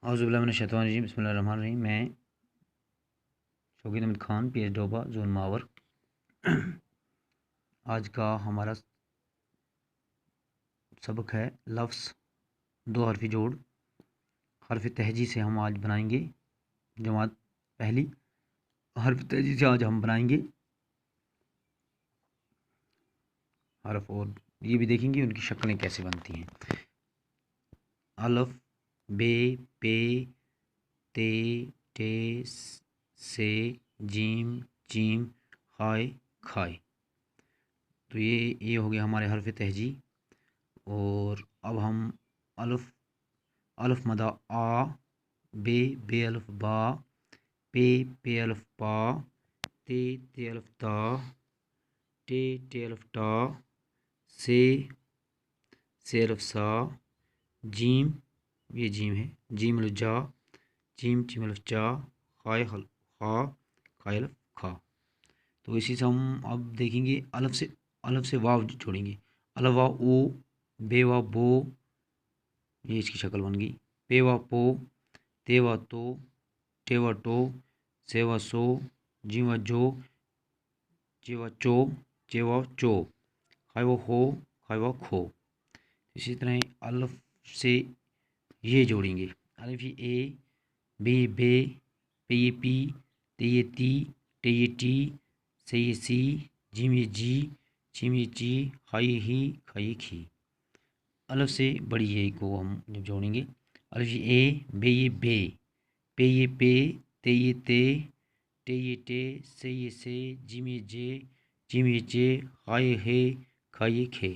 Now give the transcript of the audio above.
اعوذ باللہ من الشیطان الرجیم، بسم اللہ الرحمن الرحیم۔ میں شوکت احمد خان، پی ایس ڈوبا، زون ماور۔ آج کا ہمارا سبق ہے لفظ دو حرفی جوڑ۔ حرف تہجی سے ہم آج بنائیں گے جماعت پہلی۔ حرف تہجی سے آج ہم بنائیں گے حرف، اور یہ بھی دیکھیں گے ان کی شکلیں کیسے بنتی ہیں۔ الف، بے، پے، تے، ٹے، سے، جیم، چیم، خائے، کھائے۔ تو یہ ہو گیا ہمارے حرف تہجی۔ اور اب ہم الف مدہ آ، بے الف با، پے الف پا، تے الف تا، ٹے الف ٹا، سے الف سا، جیم، یہ جیم ہے، جیم الف جا، چیم الف چا، خائے الف کھا۔ تو اسی سے ہم اب دیکھیں گے الف سے واو جوڑیں گے۔ الف واو او، بے واو بو، یہ اس کی شکل بن گئی۔ پے واو پو، تے واو تو، ٹے واو ٹو، سے واو سو، جیم واو جو، چے واو چو، چے واو چو، خائے واو ہو، خائے واو کھو۔ اسی طرح الف سے یہ جوڑیں گے۔ الف اے، بے بے، پے پی، تے تی، ٹے ٹی، سے سی، جیم جی، چیم چی، خائی ہی، کھائی کھی۔ الف سے بڑی اے کو ہم جب جوڑیں گے۔ الف اے، بے بے، پے پے، تے تے، ٹے ٹے، سے سے، جیم جے، چیم چے، خائے ہے، کھائی کھے۔